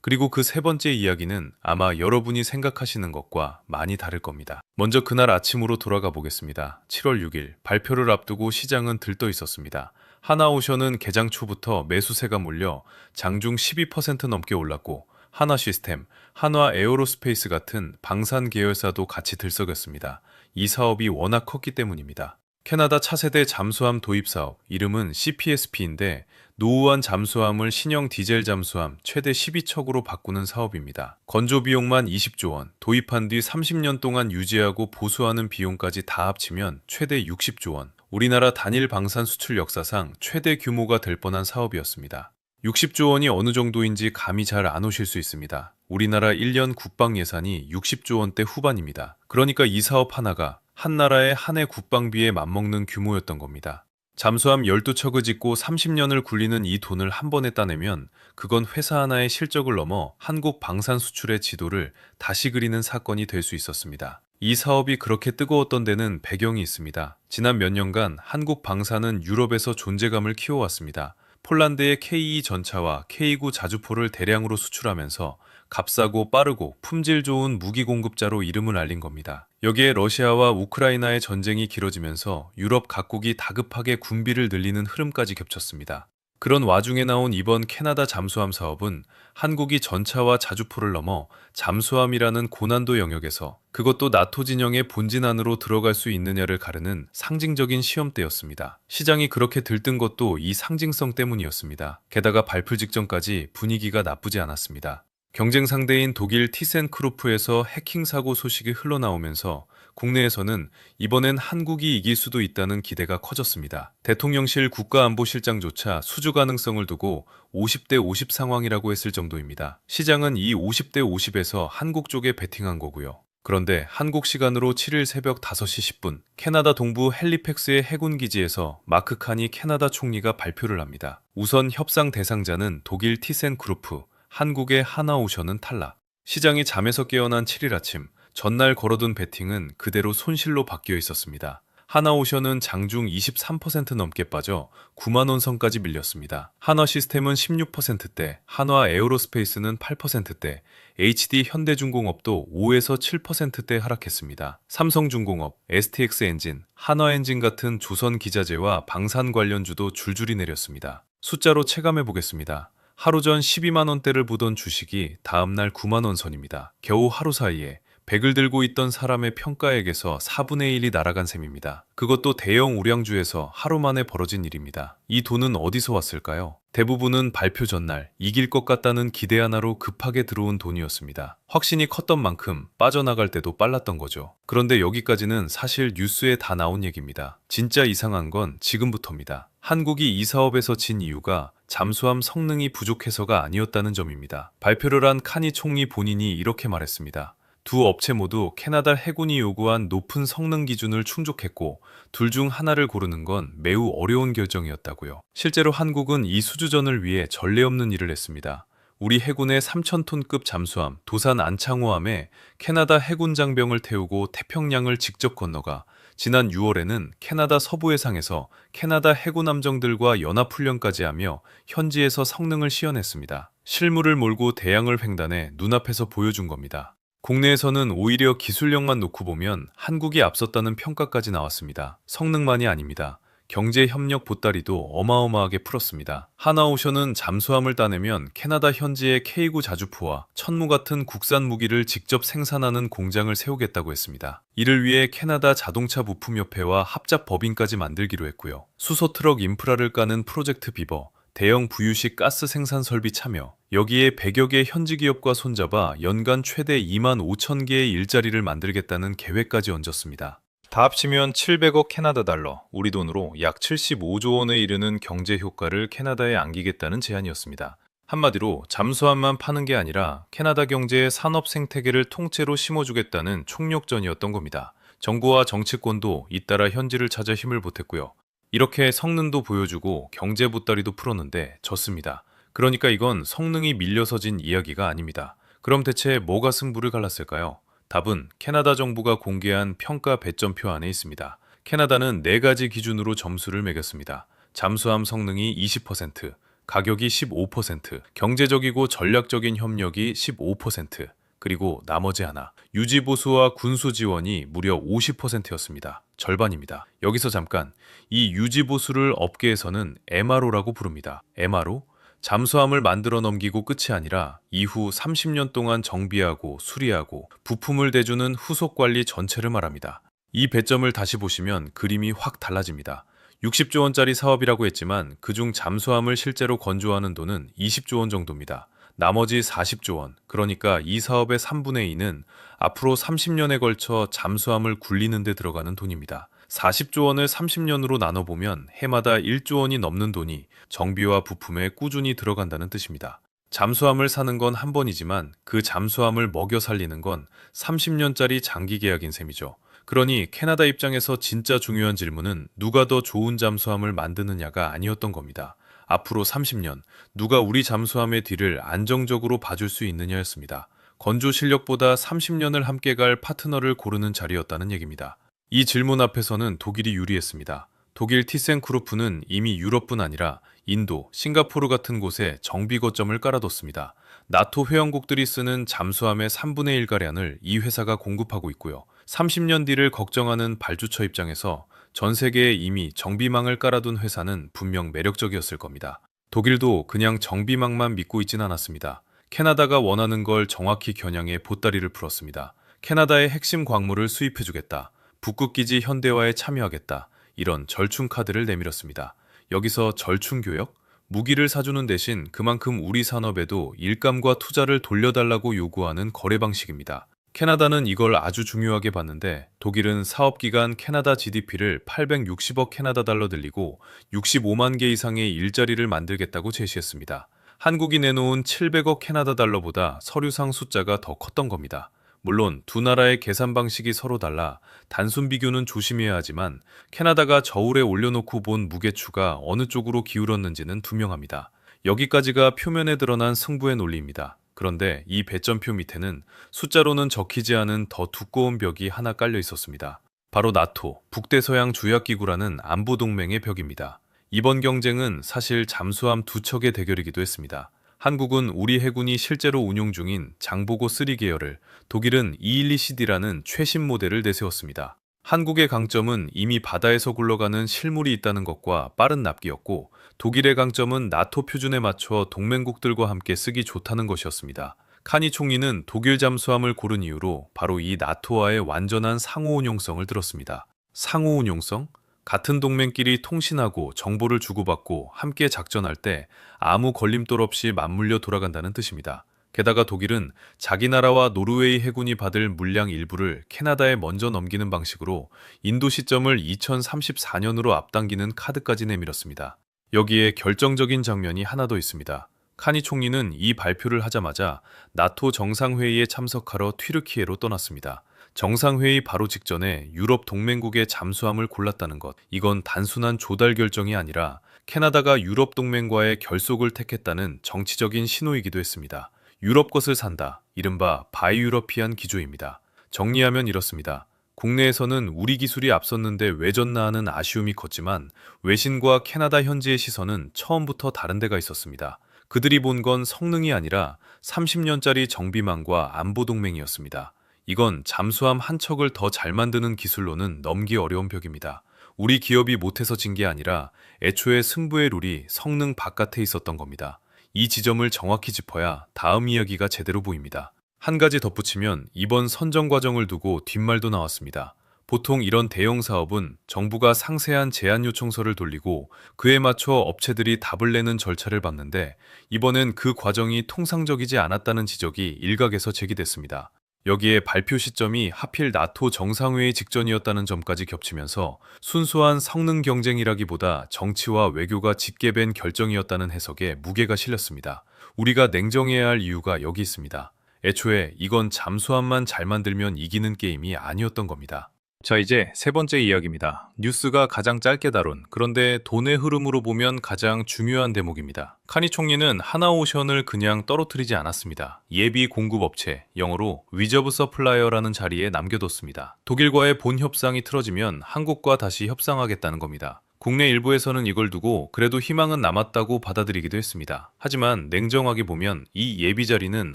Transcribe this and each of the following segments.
그리고 그 세 번째 이야기는 아마 여러분이 생각하시는 것과 많이 다를 겁니다. 먼저 그날 아침으로 돌아가 보겠습니다. 7월 6일 발표를 앞두고 시장은 들떠 있었습니다. 하나오션은 개장 초부터 매수세가 몰려 장중 12% 넘게 올랐고 하나시스템, 한화에어로스페이스 같은 방산 계열사도 같이 들썩였습니다. 이 사업이 워낙 컸기 때문입니다. 캐나다 차세대 잠수함 도입 사업, 이름은 CPSP인데 노후한 잠수함을 신형 디젤 잠수함 최대 12척으로 바꾸는 사업입니다. 건조 비용만 20조 원, 도입한 뒤 30년 동안 유지하고 보수하는 비용까지 다 합치면 최대 60조 원. 우리나라 단일 방산 수출 역사상 최대 규모가 될 뻔한 사업이었습니다. 60조 원이 어느 정도인지 감이 잘 안 오실 수 있습니다. 우리나라 1년 국방 예산이 60조 원대 후반입니다. 그러니까 이 사업 하나가 한 나라의 한 해 국방비에 맞먹는 규모였던 겁니다. 잠수함 12척을 짓고 30년을 굴리는 이 돈을 한 번에 따내면 그건 회사 하나의 실적을 넘어 한국 방산 수출의 지도를 다시 그리는 사건이 될 수 있었습니다. 이 사업이 그렇게 뜨거웠던 데는 배경이 있습니다. 지난 몇 년간 한국 방산은 유럽에서 존재감을 키워왔습니다. 폴란드의 K2 전차와 K9 자주포를 대량으로 수출하면서 값싸고 빠르고 품질 좋은 무기 공급자로 이름을 알린 겁니다. 여기에 러시아와 우크라이나의 전쟁이 길어지면서 유럽 각국이 다급하게 군비를 늘리는 흐름까지 겹쳤습니다. 그런 와중에 나온 이번 캐나다 잠수함 사업은 한국이 전차와 자주포를 넘어 잠수함이라는 고난도 영역에서 그것도 나토 진영의 본진 안으로 들어갈 수 있느냐를 가르는 상징적인 시험대였습니다. 시장이 그렇게 들뜬 것도 이 상징성 때문이었습니다. 게다가 발표 직전까지 분위기가 나쁘지 않았습니다. 경쟁 상대인 독일 티센크루프에서 해킹 사고 소식이 흘러나오면서 국내에서는 이번엔 한국이 이길 수도 있다는 기대가 커졌습니다. 대통령실 국가안보실장조차 수주 가능성을 두고 50대 50 상황이라고 했을 정도입니다. 시장은 이 50대 50에서 한국 쪽에 베팅한 거고요. 그런데 한국 시간으로 7일 새벽 5시 10분 캐나다 동부 헬리팩스의 해군 기지에서 마크 칸이 캐나다 총리가 발표를 합니다. 우선 협상 대상자는 독일 티센그루프, 한국의 하나오션은 탈락. 시장이 잠에서 깨어난 7일 아침, 전날 걸어둔 베팅은 그대로 손실로 바뀌어 있었습니다. 하나오션은 장중 23% 넘게 빠져 9만 원 선까지 밀렸습니다. 한화시스템은 16%대, 한화에어로스페이스는 8%대, HD 현대중공업도 5에서 7%대 하락했습니다. 삼성중공업, STX엔진, 한화엔진 같은 조선기자재와 방산 관련주도 줄줄이 내렸습니다. 숫자로 체감해 보겠습니다. 하루 전 12만 원대를 보던 주식이 다음날 9만 원 선입니다. 겨우 하루 사이에 100을 들고 있던 사람의 평가액에서 4분의 1이 날아간 셈입니다. 그것도 대형 우량주에서 하루 만에 벌어진 일입니다. 이 돈은 어디서 왔을까요? 대부분은 발표 전날 이길 것 같다는 기대 하나로 급하게 들어온 돈이었습니다. 확신이 컸던 만큼 빠져나갈 때도 빨랐던 거죠. 그런데 여기까지는 사실 뉴스에 다 나온 얘기입니다. 진짜 이상한 건 지금부터입니다. 한국이 이 사업에서 진 이유가 잠수함 성능이 부족해서가 아니었다는 점입니다. 발표를 한 카니 총리 본인이 이렇게 말했습니다. 두 업체 모두 캐나다 해군이 요구한 높은 성능 기준을 충족했고 둘 중 하나를 고르는 건 매우 어려운 결정이었다고요. 실제로 한국은 이 수주전을 위해 전례 없는 일을 했습니다. 우리 해군의 3,000톤급 잠수함 도산 안창호함에 캐나다 해군 장병을 태우고 태평양을 직접 건너가 지난 6월에는 캐나다 서부 해상에서 캐나다 해군 함정들과 연합훈련까지 하며 현지에서 성능을 시연했습니다. 실물을 몰고 대양을 횡단해 눈앞에서 보여준 겁니다. 국내에서는 오히려 기술력만 놓고 보면 한국이 앞섰다는 평가까지 나왔습니다. 성능만이 아닙니다. 경제협력 보따리도 어마어마하게 풀었습니다. 하나오션은 잠수함을 따내면 캐나다 현지의 K9 자주포와 천무 같은 국산 무기를 직접 생산하는 공장을 세우겠다고 했습니다. 이를 위해 캐나다 자동차 부품협회와 합작 법인까지 만들기로 했고요. 수소트럭 인프라를 까는 프로젝트 비버, 대형 부유식 가스 생산 설비 참여, 여기에 100여 개 현지 기업과 손잡아 연간 최대 2만 5천 개의 일자리를 만들겠다는 계획까지 얹었습니다. 다 합치면 700억 캐나다 달러, 우리 돈으로 약 75조 원에 이르는 경제 효과를 캐나다에 안기겠다는 제안이었습니다. 한마디로 잠수함만 파는 게 아니라 캐나다 경제의 산업 생태계를 통째로 심어주겠다는 총력전이었던 겁니다. 정부와 정치권도 잇따라 현지를 찾아 힘을 보탰고요. 이렇게 성능도 보여주고 경제 보따리도 풀었는데 졌습니다. 그러니까 이건 성능이 밀려서 진 이야기가 아닙니다. 그럼 대체 뭐가 승부를 갈랐을까요? 답은 캐나다 정부가 공개한 평가 배점표 안에 있습니다. 캐나다는 4가지 기준으로 점수를 매겼습니다. 잠수함 성능이 20%, 가격이 15%, 경제적이고 전략적인 협력이 15%, 그리고 나머지 하나, 유지보수와 군수 지원이 무려 50%였습니다. 절반입니다. 여기서 잠깐, 이 유지보수를 업계에서는 MRO라고 부릅니다. MRO? 잠수함을 만들어 넘기고 끝이 아니라 이후 30년 동안 정비하고 수리하고 부품을 대주는 후속 관리 전체를 말합니다. 이 배점을 다시 보시면 그림이 확 달라집니다. 60조 원짜리 사업이라고 했지만 그중 잠수함을 실제로 건조하는 돈은 20조 원 정도입니다. 나머지 40조 원, 그러니까 이 사업의 3분의 2는 앞으로 30년에 걸쳐 잠수함을 굴리는 데 들어가는 돈입니다. 40조 원을 30년으로 나눠보면 해마다 1조 원이 넘는 돈이 정비와 부품에 꾸준히 들어간다는 뜻입니다. 잠수함을 사는 건 한 번이지만 그 잠수함을 먹여 살리는 건 30년짜리 장기 계약인 셈이죠. 그러니 캐나다 입장에서 진짜 중요한 질문은 누가 더 좋은 잠수함을 만드느냐가 아니었던 겁니다. 앞으로 30년, 누가 우리 잠수함의 뒤를 안정적으로 봐줄 수 있느냐였습니다. 건조 실력보다 30년을 함께 갈 파트너를 고르는 자리였다는 얘기입니다. 이 질문 앞에서는 독일이 유리했습니다. 독일 티센크루프는 이미 유럽뿐 아니라 인도, 싱가포르 같은 곳에 정비 거점을 깔아뒀습니다. 나토 회원국들이 쓰는 잠수함의 3분의 1가량을 이 회사가 공급하고 있고요. 30년 뒤를 걱정하는 발주처 입장에서 전 세계에 이미 정비망을 깔아둔 회사는 분명 매력적이었을 겁니다. 독일도 그냥 정비망만 믿고 있진 않았습니다. 캐나다가 원하는 걸 정확히 겨냥해 보따리를 풀었습니다. 캐나다의 핵심 광물을 수입해주겠다. 북극기지 현대화에 참여하겠다. 이런 절충 카드를 내밀었습니다. 여기서 절충 교역? 무기를 사주는 대신 그만큼 우리 산업에도 일감과 투자를 돌려달라고 요구하는 거래 방식입니다. 캐나다는 이걸 아주 중요하게 봤는데 독일은 사업기간 캐나다 GDP를 860억 캐나다 달러 늘리고 65만 개 이상의 일자리를 만들겠다고 제시했습니다. 한국이 내놓은 700억 캐나다 달러보다 서류상 숫자가 더 컸던 겁니다. 물론 두 나라의 계산 방식이 서로 달라 단순 비교는 조심해야 하지만 캐나다가 저울에 올려놓고 본 무게추가 어느 쪽으로 기울었는지는 투명합니다. 여기까지가 표면에 드러난 승부의 논리입니다. 그런데 이 배점표 밑에는 숫자로는 적히지 않은 더 두꺼운 벽이 하나 깔려 있었습니다. 바로 나토, 북대서양 조약기구라는 안보동맹의 벽입니다. 이번 경쟁은 사실 잠수함 두 척의 대결이기도 했습니다. 한국은 우리 해군이 실제로 운용 중인 장보고 3 계열을, 독일은 212CD라는 최신 모델을 내세웠습니다. 한국의 강점은 이미 바다에서 굴러가는 실물이 있다는 것과 빠른 납기였고, 독일의 강점은 나토 표준에 맞춰 동맹국들과 함께 쓰기 좋다는 것이었습니다. 카니 총리는 독일 잠수함을 고른 이유로 바로 이 나토와의 완전한 상호운용성을 들었습니다. 상호운용성? 같은 동맹끼리 통신하고 정보를 주고받고 함께 작전할 때 아무 걸림돌 없이 맞물려 돌아간다는 뜻입니다. 게다가 독일은 자기 나라와 노르웨이 해군이 받을 물량 일부를 캐나다에 먼저 넘기는 방식으로 인도 시점을 2034년으로 앞당기는 카드까지 내밀었습니다. 여기에 결정적인 장면이 하나 더 있습니다. 카니 총리는 이 발표를 하자마자 나토 정상회의에 참석하러 튀르키예로 떠났습니다. 정상회의 바로 직전에 유럽 동맹국의 잠수함을 골랐다는 것, 이건 단순한 조달 결정이 아니라 캐나다가 유럽 동맹과의 결속을 택했다는 정치적인 신호이기도 했습니다. 유럽 것을 산다, 이른바 바이유러피안 기조입니다. 정리하면 이렇습니다. 국내에서는 우리 기술이 앞섰는데 왜 졌나 하는 아쉬움이 컸지만 외신과 캐나다 현지의 시선은 처음부터 다른 데가 있었습니다. 그들이 본 건 성능이 아니라 30년짜리 정비망과 안보동맹이었습니다. 이건 잠수함 한 척을 더 잘 만드는 기술로는 넘기 어려운 벽입니다. 우리 기업이 못해서 진 게 아니라 애초에 승부의 룰이 성능 바깥에 있었던 겁니다. 이 지점을 정확히 짚어야 다음 이야기가 제대로 보입니다. 한 가지 덧붙이면 이번 선정 과정을 두고 뒷말도 나왔습니다. 보통 이런 대형 사업은 정부가 상세한 제안 요청서를 돌리고 그에 맞춰 업체들이 답을 내는 절차를 밟는데 이번엔 그 과정이 통상적이지 않았다는 지적이 일각에서 제기됐습니다. 여기에 발표 시점이 하필 나토 정상회의 직전이었다는 점까지 겹치면서 순수한 성능 경쟁이라기보다 정치와 외교가 짙게 밴 결정이었다는 해석에 무게가 실렸습니다. 우리가 냉정해야 할 이유가 여기 있습니다. 애초에 이건 잠수함만 잘 만들면 이기는 게임이 아니었던 겁니다. 자, 이제 세 번째 이야기입니다. 뉴스가 가장 짧게 다룬, 그런데 돈의 흐름으로 보면 가장 중요한 대목입니다. 카니 총리는 하나오션을 그냥 떨어뜨리지 않았습니다. 예비 공급업체, 영어로 리저브 서플라이어라는 자리에 남겨뒀습니다. 독일과의 본 협상이 틀어지면 한국과 다시 협상하겠다는 겁니다. 국내 일부에서는 이걸 두고 그래도 희망은 남았다고 받아들이기도 했습니다. 하지만 냉정하게 보면 이 예비 자리는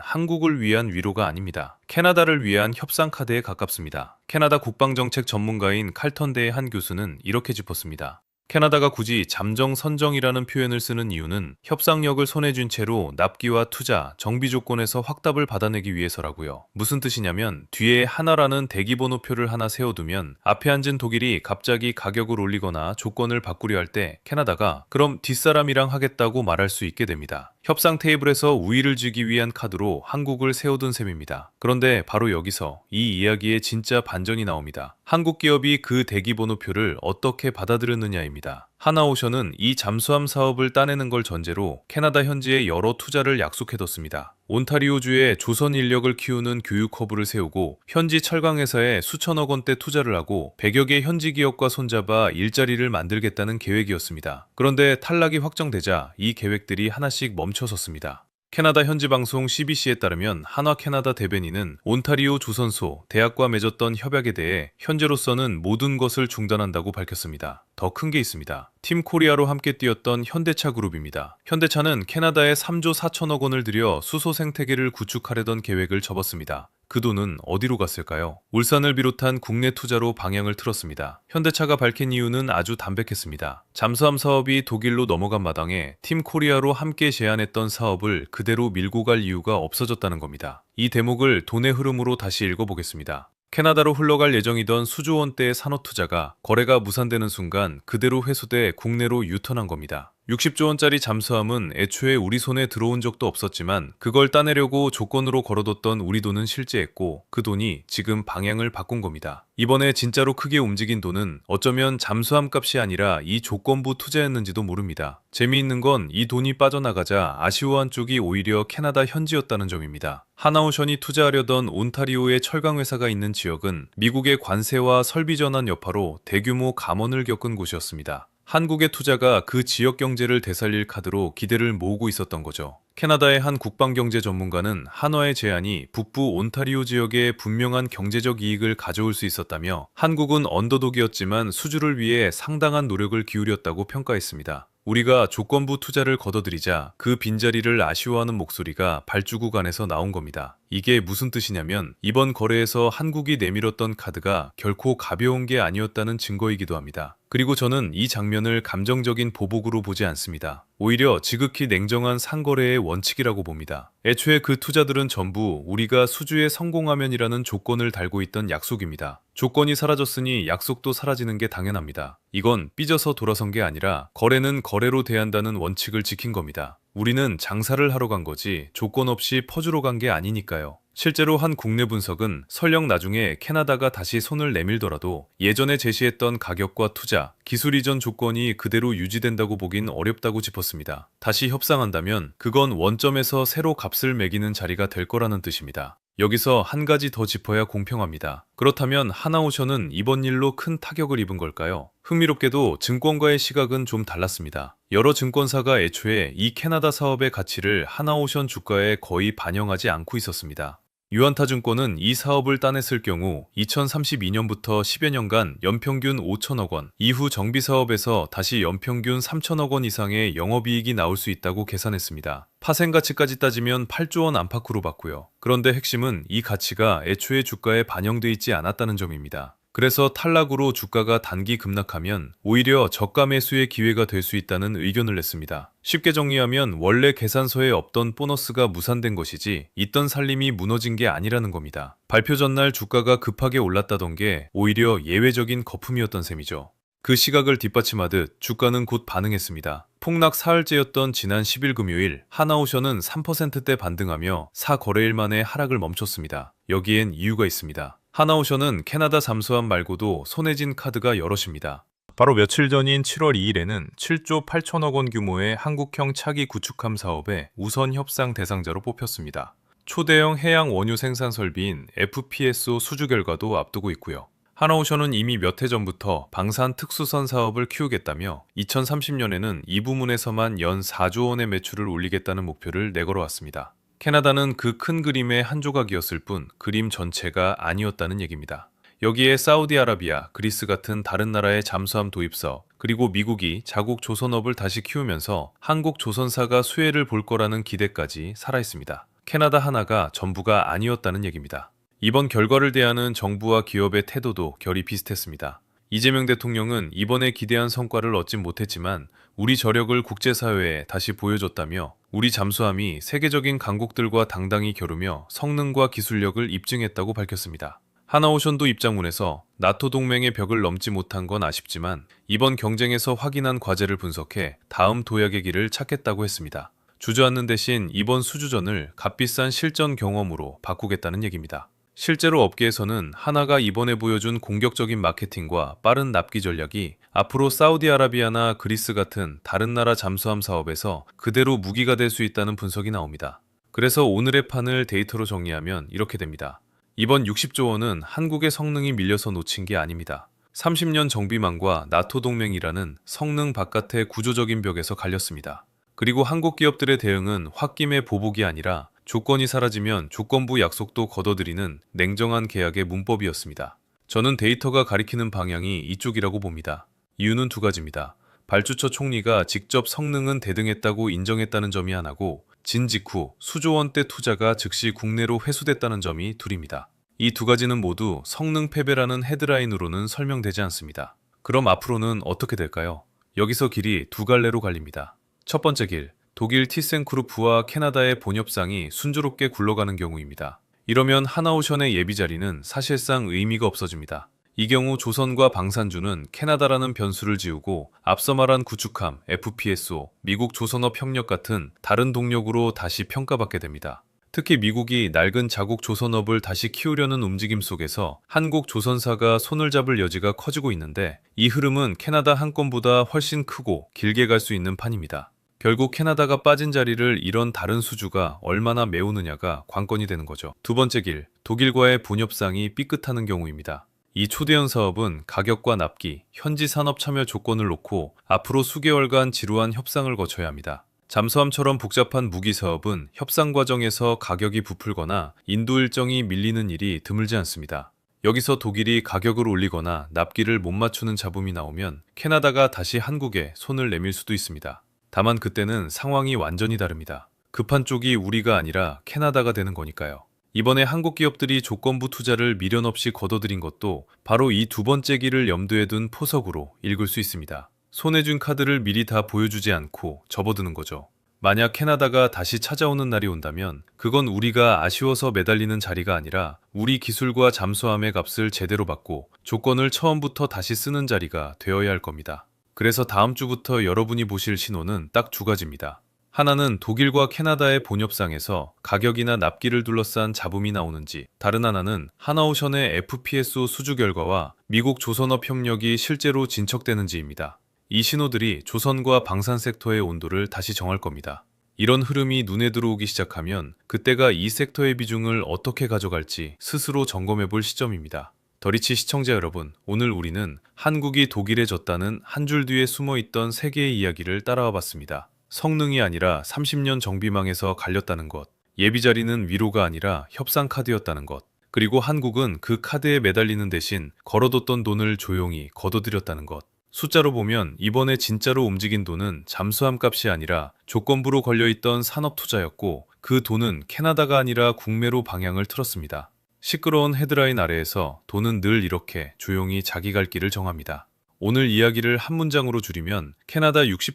한국을 위한 위로가 아닙니다. 캐나다를 위한 협상 카드에 가깝습니다. 캐나다 국방정책 전문가인 칼턴대의 한 교수는 이렇게 짚었습니다. 캐나다가 굳이 잠정 선정이라는 표현을 쓰는 이유는 협상력을 손에 쥔 채로 납기와 투자, 정비 조건에서 확답을 받아내기 위해서라고요. 무슨 뜻이냐면 뒤에 하나라는 대기번호표를 하나 세워두면 앞에 앉은 독일이 갑자기 가격을 올리거나 조건을 바꾸려 할 때 캐나다가 그럼 뒷사람이랑 하겠다고 말할 수 있게 됩니다. 협상 테이블에서 우위를 쥐기 위한 카드로 한국을 세워둔 셈입니다. 그런데 바로 여기서 이 이야기에 진짜 반전이 나옵니다. 한국 기업이 그 대기번호표를 어떻게 받아들였느냐입니다. 하나오션은 이 잠수함 사업을 따내는 걸 전제로 캐나다 현지에 여러 투자를 약속해뒀습니다. 온타리오주에 조선 인력을 키우는 교육 허브를 세우고 현지 철강회사에 수천억 원대 투자를 하고 100여 개 현지 기업과 손잡아 일자리를 만들겠다는 계획이었습니다. 그런데 탈락이 확정되자 이 계획들이 하나씩 멈춰섰습니다. 캐나다 현지 방송 CBC에 따르면 한화 캐나다 대변인은 온타리오 조선소, 대학과 맺었던 협약에 대해 현재로서는 모든 것을 중단한다고 밝혔습니다. 더 큰 게 있습니다. 팀 코리아로 함께 뛰었던 현대차 그룹입니다. 현대차는 캐나다에 3조 4천억 원을 들여 수소 생태계를 구축하려던 계획을 접었습니다. 그 돈은 어디로 갔을까요? 울산을 비롯한 국내 투자로 방향을 틀었습니다. 현대차가 밝힌 이유는 아주 담백했습니다. 잠수함 사업이 독일로 넘어간 마당에 팀 코리아로 함께 제안했던 사업을 그대로 밀고 갈 이유가 없어졌다는 겁니다. 이 대목을 돈의 흐름으로 다시 읽어보겠습니다. 캐나다로 흘러갈 예정이던 수조 원대의 산업 투자가 거래가 무산되는 순간 그대로 회수돼 국내로 유턴한 겁니다. 60조 원짜리 잠수함은 애초에 우리 손에 들어온 적도 없었지만 그걸 따내려고 조건으로 걸어뒀던 우리 돈은 실제했고 그 돈이 지금 방향을 바꾼 겁니다. 이번에 진짜로 크게 움직인 돈은 어쩌면 잠수함 값이 아니라 이 조건부 투자였는지도 모릅니다. 재미있는 건 이 돈이 빠져나가자 아쉬워한 쪽이 오히려 캐나다 현지였다는 점입니다. 하나오션이 투자하려던 온타리오의 철강회사가 있는 지역은 미국의 관세와 설비 전환 여파로 대규모 감원을 겪은 곳이었습니다. 한국의 투자가 그 지역 경제를 되살릴 카드로 기대를 모으고 있었던 거죠. 캐나다의 한 국방경제 전문가는 한화의 제안이 북부 온타리오 지역에 분명한 경제적 이익을 가져올 수 있었다며 한국은 언더독이었지만 수주를 위해 상당한 노력을 기울였다고 평가했습니다. 우리가 조건부 투자를 걷어들이자 그 빈자리를 아쉬워하는 목소리가 발주국 안에서 나온 겁니다. 이게 무슨 뜻이냐면 이번 거래에서 한국이 내밀었던 카드가 결코 가벼운 게 아니었다는 증거이기도 합니다. 그리고 저는 이 장면을 감정적인 보복으로 보지 않습니다. 오히려 지극히 냉정한 상거래의 원칙이라고 봅니다. 애초에 그 투자들은 전부 우리가 수주에 성공하면이라는 조건을 달고 있던 약속입니다. 조건이 사라졌으니 약속도 사라지는 게 당연합니다. 이건 삐져서 돌아선 게 아니라 거래는 거래로 대한다는 원칙을 지킨 겁니다. 우리는 장사를 하러 간 거지 조건 없이 퍼주러 간 게 아니니까요. 실제로 한 국내 분석은 설령 나중에 캐나다가 다시 손을 내밀더라도 예전에 제시했던 가격과 투자, 기술 이전 조건이 그대로 유지된다고 보긴 어렵다고 짚었습니다. 다시 협상한다면 그건 원점에서 새로 값을 매기는 자리가 될 거라는 뜻입니다. 여기서 한 가지 더 짚어야 공평합니다. 그렇다면 하나오션은 이번 일로 큰 타격을 입은 걸까요? 흥미롭게도 증권가의 시각은 좀 달랐습니다. 여러 증권사가 애초에 이 캐나다 사업의 가치를 하나오션 주가에 거의 반영하지 않고 있었습니다. 유안타증권은 이 사업을 따냈을 경우 2032년부터 10여 년간 연평균 5천억 원, 이후 정비사업에서 다시 연평균 3천억 원 이상의 영업이익이 나올 수 있다고 계산했습니다. 파생가치까지 따지면 8조 원 안팎으로 봤고요. 그런데 핵심은 이 가치가 애초에 주가에 반영돼 있지 않았다는 점입니다. 그래서 탈락으로 주가가 단기 급락하면 오히려 저가 매수의 기회가 될 수 있다는 의견을 냈습니다. 쉽게 정리하면 원래 계산서에 없던 보너스가 무산된 것이지 있던 살림이 무너진 게 아니라는 겁니다. 발표 전날 주가가 급하게 올랐다던 게 오히려 예외적인 거품이었던 셈이죠. 그 시각을 뒷받침하듯 주가는 곧 반응했습니다. 폭락 사흘째였던 지난 10일 금요일 하나오션은 3%대 반등하며 4거래일 만에 하락을 멈췄습니다. 여기엔 이유가 있습니다. 하나오션은 캐나다 잠수함 말고도 손에 쥔 카드가 여럿입니다. 바로 며칠 전인 7월 2일에는 7조 8천억 원 규모의 한국형 차기 구축함 사업의 우선 협상 대상자로 뽑혔습니다. 초대형 해양 원유 생산 설비인 FPSO 수주 결과도 앞두고 있고요. 하나오션은 이미 몇 해 전부터 방산 특수선 사업을 키우겠다며 2030년에는 이 부문에서만 연 4조 원의 매출을 올리겠다는 목표를 내걸어왔습니다. 캐나다는 그 큰 그림의 한 조각이었을 뿐 그림 전체가 아니었다는 얘기입니다. 여기에 사우디아라비아, 그리스 같은 다른 나라의 잠수함 도입 사업, 그리고 미국이 자국 조선업을 다시 키우면서 한국 조선사가 수혜를 볼 거라는 기대까지 살아있습니다. 캐나다 하나가 전부가 아니었다는 얘기입니다. 이번 결과를 대하는 정부와 기업의 태도도 결이 비슷했습니다. 이재명 대통령은 이번에 기대한 성과를 얻진 못했지만 우리 저력을 국제사회에 다시 보여줬다며 우리 잠수함이 세계적인 강국들과 당당히 겨루며 성능과 기술력을 입증했다고 밝혔습니다. 하나오션도 입장문에서 나토 동맹의 벽을 넘지 못한 건 아쉽지만 이번 경쟁에서 확인한 과제를 분석해 다음 도약의 길을 찾겠다고 했습니다. 주저앉는 대신 이번 수주전을 값비싼 실전 경험으로 바꾸겠다는 얘기입니다. 실제로 업계에서는 하나가 이번에 보여준 공격적인 마케팅과 빠른 납기 전략이 앞으로 사우디아라비아나 그리스 같은 다른 나라 잠수함 사업에서 그대로 무기가 될 수 있다는 분석이 나옵니다. 그래서 오늘의 판을 데이터로 정리하면 이렇게 됩니다. 이번 60조 원은 한국의 성능이 밀려서 놓친 게 아닙니다. 30년 정비망과 나토 동맹이라는 성능 바깥의 구조적인 벽에서 갈렸습니다. 그리고 한국 기업들의 대응은 홧김의 보복이 아니라 조건이 사라지면 조건부 약속도 걷어들이는 냉정한 계약의 문법이었습니다. 저는 데이터가 가리키는 방향이 이쪽이라고 봅니다. 이유는 두 가지입니다. 발주처 총리가 직접 성능은 대등했다고 인정했다는 점이 하나고 진 직후 수조 원대 투자가 즉시 국내로 회수됐다는 점이 둘입니다. 이 두 가지는 모두 성능 패배라는 헤드라인으로는 설명되지 않습니다. 그럼 앞으로는 어떻게 될까요? 여기서 길이 두 갈래로 갈립니다. 첫 번째 길, 독일 티센크루프와 캐나다의 본협상이 순조롭게 굴러가는 경우입니다. 이러면 하나오션의 예비 자리는 사실상 의미가 없어집니다. 이 경우 조선과 방산주는 캐나다라는 변수를 지우고 앞서 말한 구축함, FPSO, 미국 조선업 협력 같은 다른 동력으로 다시 평가받게 됩니다. 특히 미국이 낡은 자국 조선업을 다시 키우려는 움직임 속에서 한국 조선사가 손을 잡을 여지가 커지고 있는데 이 흐름은 캐나다 한 건보다 훨씬 크고 길게 갈 수 있는 판입니다. 결국 캐나다가 빠진 자리를 이런 다른 수주가 얼마나 메우느냐가 관건이 되는 거죠. 두 번째 길, 독일과의 본협상이 삐끗하는 경우입니다. 이 초대형 사업은 가격과 납기, 현지 산업 참여 조건을 놓고 앞으로 수개월간 지루한 협상을 거쳐야 합니다. 잠수함처럼 복잡한 무기 사업은 협상 과정에서 가격이 부풀거나 인도 일정이 밀리는 일이 드물지 않습니다. 여기서 독일이 가격을 올리거나 납기를 못 맞추는 잡음이 나오면 캐나다가 다시 한국에 손을 내밀 수도 있습니다. 다만 그때는 상황이 완전히 다릅니다. 급한 쪽이 우리가 아니라 캐나다가 되는 거니까요. 이번에 한국 기업들이 조건부 투자를 미련 없이 거둬들인 것도 바로 이 두 번째 길을 염두에 둔 포석으로 읽을 수 있습니다. 손에 쥔 카드를 미리 다 보여주지 않고 접어드는 거죠. 만약 캐나다가 다시 찾아오는 날이 온다면 그건 우리가 아쉬워서 매달리는 자리가 아니라 우리 기술과 잠수함의 값을 제대로 받고 조건을 처음부터 다시 쓰는 자리가 되어야 할 겁니다. 그래서 다음 주부터 여러분이 보실 신호는 딱 두 가지입니다. 하나는 독일과 캐나다의 본협상에서 가격이나 납기를 둘러싼 잡음이 나오는지, 다른 하나는 하나오션의 FPSO 수주 결과와 미국 조선업 협력이 실제로 진척되는지입니다. 이 신호들이 조선과 방산 섹터의 온도를 다시 정할 겁니다. 이런 흐름이 눈에 들어오기 시작하면 그때가 이 섹터의 비중을 어떻게 가져갈지 스스로 점검해 볼 시점입니다. 더리치 시청자 여러분, 오늘 우리는 한국이 독일에 졌다는 한 줄 뒤에 숨어있던 세계의 이야기를 따라와 봤습니다. 성능이 아니라 30년 정비망에서 갈렸다는 것, 예비 자리는 위로가 아니라 협상 카드였다는 것, 그리고 한국은 그 카드에 매달리는 대신 걸어뒀던 돈을 조용히 걷어들였다는 것. 숫자로 보면 이번에 진짜로 움직인 돈은 잠수함 값이 아니라 조건부로 걸려있던 산업 투자였고 그 돈은 캐나다가 아니라 국내로 방향을 틀었습니다. 시끄러운 헤드라인 아래에서 돈은 늘 이렇게 조용히 자기 갈 길을 정합니다. 오늘 이야기를 한 문장으로 줄이면 캐나다